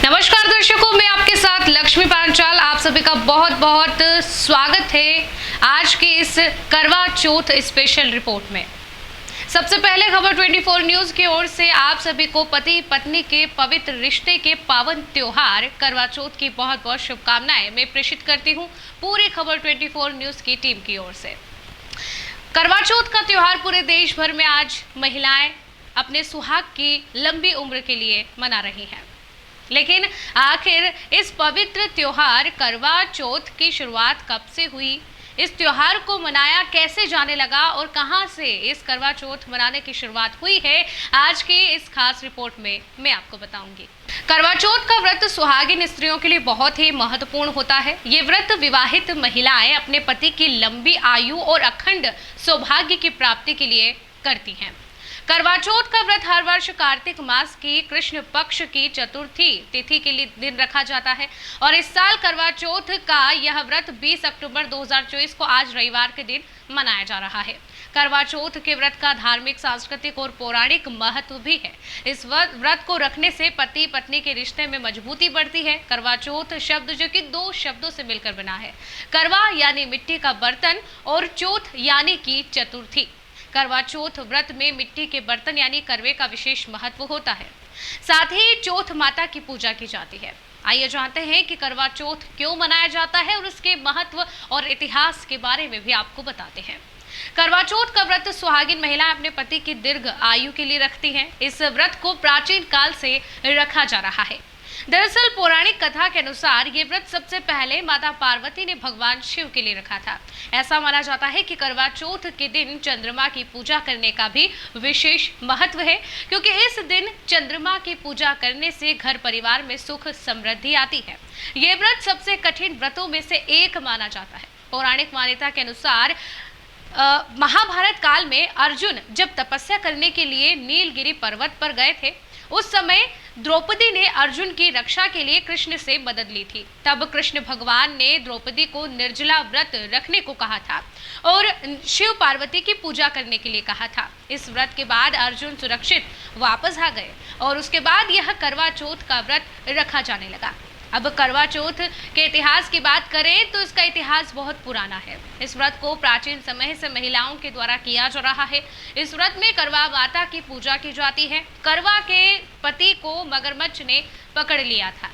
नमस्कार दर्शकों, मैं आपके साथ लक्ष्मी पांचाल। आप सभी का बहुत बहुत स्वागत है आज की इस करवा चौथ स्पेशल रिपोर्ट में। सबसे पहले खबर 24 न्यूज की ओर से आप सभी को पति पत्नी के पवित्र रिश्ते के पावन त्योहार करवा चौथ की बहुत बहुत शुभकामनाएं मैं प्रेषित करती हूं पूरी खबर 24 न्यूज की टीम की ओर से। करवा चौथ का त्योहार पूरे देश भर में आज महिलाएं अपने सुहाग की लंबी उम्र के लिए मना रही हैं। लेकिन आखिर इस पवित्र त्योहार करवा चौथ की शुरुआत कब से हुई, इस त्योहार को मनाया कैसे जाने लगा और कहां से इस करवा चौथ मनाने की शुरुआत हुई है, आज की इस खास रिपोर्ट में मैं आपको बताऊंगी। करवा चौथ का व्रत सुहागिन स्त्रियों के लिए बहुत ही महत्वपूर्ण होता है। ये व्रत विवाहित महिलाएं अपने पति की लंबी आयु और अखंड सौभाग्य की प्राप्ति के लिए करती हैं। करवा चौथ का व्रत हर वर्ष कार्तिक मास की कृष्ण पक्ष की चतुर्थी तिथि के लिए दिन रखा जाता है और इस साल करवा चौथ का यह व्रत 20 अक्टूबर 2024 को आज रविवार के दिन मनाया जा रहा है। करवा चौथ के व्रत का धार्मिक, सांस्कृतिक और पौराणिक महत्व भी है। इस व्रत को रखने से पति पत्नी के रिश्ते में मजबूती बढ़ती है। करवा चौथ शब्द जो कि दो शब्दों से मिलकर बना है, करवा यानी मिट्टी का बर्तन और चौथ यानी कि चतुर्थी। करवा चौथ व्रत में मिट्टी के बर्तन यानी करवे का विशेष महत्व होता है। साथ ही चौथ माता की पूजा की जाती है। आइए जानते हैं कि करवा चौथ क्यों मनाया जाता है और उसके महत्व और इतिहास के बारे में भी आपको बताते हैं। करवा चौथ का व्रत सुहागिन महिलाएं अपने पति की दीर्घ आयु के लिए रखती हैं। इस व्रत को प्राचीन काल से रखा जा रहा है। दरअसल पौराणिक कथा के अनुसार ये व्रत सबसे पहले माता पार्वती ने भगवान शिव के लिए रखा था। ऐसा माना जाता है कि करवा चौथ के दिन चंद्रमा की पूजा करने का भी विशेष महत्व है, क्योंकि इस दिन चंद्रमा की पूजा करने से घर परिवार में सुख समृद्धि आती है। ये व्रत सबसे कठिन व्रतों में से एक माना जाता है। पौराणिक मान्यता के अनुसार महाभारत काल में अर्जुन जब तपस्या करने के लिए नीलगिरी पर्वत पर गए थे, उस समय द्रौपदी ने अर्जुन की रक्षा के लिए कृष्ण से मदद ली थी। तब कृष्ण भगवान ने द्रौपदी को निर्जला व्रत रखने को कहा था और शिव पार्वती की पूजा करने के लिए कहा था। इस व्रत के बाद अर्जुन सुरक्षित वापस आ गए और उसके बाद यह करवा चौथ का व्रत रखा जाने लगा। अब करवा चौथ के इतिहास की बात करें तो इसका इतिहास बहुत पुराना है। इस व्रत को प्राचीन समय से महिलाओं के द्वारा किया जा रहा है। इस व्रत में करवा माता की पूजा की जाती है। करवा के पति को मगरमच्छ ने पकड़ लिया था।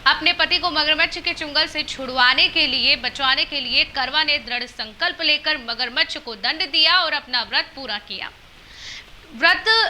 अपने पति को मगरमच्छ के चुंगल से छुड़वाने के लिए, बचाने के लिए करवा ने दृढ़ संकल्प लेकर मगरमच्छ को दंड दिया और अपना व्रत पूरा किया।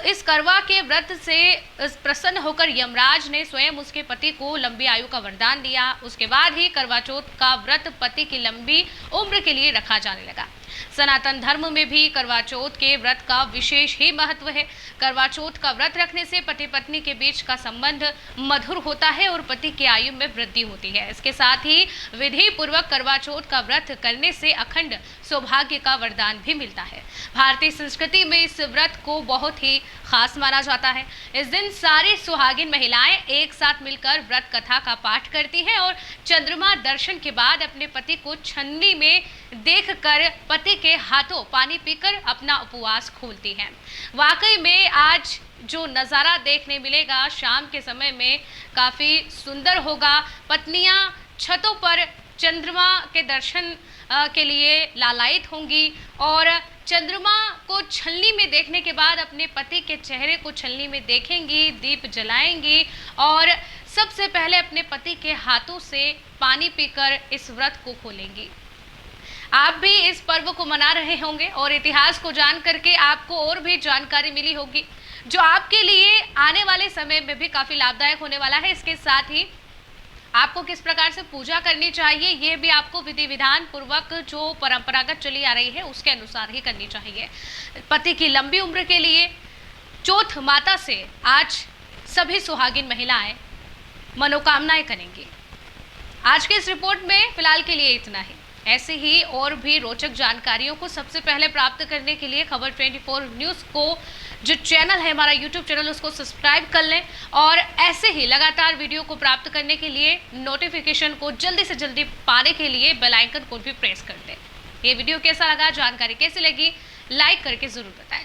इस करवा के व्रत से प्रसन्न होकर यमराज ने स्वयं उसके पति को लंबी आयु का वरदान दिया। उसके बाद ही करवा चौथ का व्रत पति की लंबी उम्र के लिए रखा जाने लगा। सनातन धर्म में भी करवा चौथ के व्रत का विशेष ही महत्व है। करवा चौथ का व्रत रखने से पति पत्नी के बीच का संबंध मधुर होता है और पति की आयु में वृद्धि होती है। इसके साथ ही विधि पूर्वक करवा चौथ का व्रत करने से अखंड सौभाग्य का वरदान भी मिलता है। भारतीय संस्कृति में इस व्रत को बहुत ही खास माना जाता है। इस दिन सारी सुहागिन महिलाएं एक साथ मिलकर व्रत कथा का पाठ करती हैं और चंद्रमा दर्शन के बाद अपने पति को छन्नी में देखकर पति के हाथों पानी पीकर अपना उपवास खोलती हैं। वाकई में आज जो नज़ारा देखने मिलेगा शाम के समय में काफ़ी सुंदर होगा। पत्नियां छतों पर चंद्रमा के दर्शन के लिए लालायित होंगी और चंद्रमा को छलनी में देखने के बाद अपने पति के चेहरे को छलनी में देखेंगी, दीप जलाएंगी और सबसे पहले अपने पति के हाथों से पानी पीकर इस व्रत को खोलेंगी। आप भी इस पर्व को मना रहे होंगे और इतिहास को जान करके आपको और भी जानकारी मिली होगी, जो आपके लिए आने वाले समय में भी काफ़ी लाभदायक होने वाला है। इसके साथ ही आपको किस प्रकार से पूजा करनी चाहिए, ये भी आपको विधि विधान पूर्वक जो परंपरागत चली आ रही है उसके अनुसार ही करनी चाहिए। पति की लंबी उम्र के लिए चौथ माता से आज सभी सुहागिन महिलाएं मनोकामनाएं करेंगी। आज के इस रिपोर्ट में फिलहाल के लिए इतना ही। ऐसे ही और भी रोचक जानकारियों को सबसे पहले प्राप्त करने के लिए खबर 24 न्यूज़ को जो चैनल है हमारा यूट्यूब चैनल उसको सब्सक्राइब कर लें और ऐसे ही लगातार वीडियो को प्राप्त करने के लिए नोटिफिकेशन को जल्दी से जल्दी पाने के लिए बेल आइकन को भी प्रेस कर दें। ये वीडियो कैसा लगा, जानकारी कैसी लगी, लाइक करके जरूर बताएं।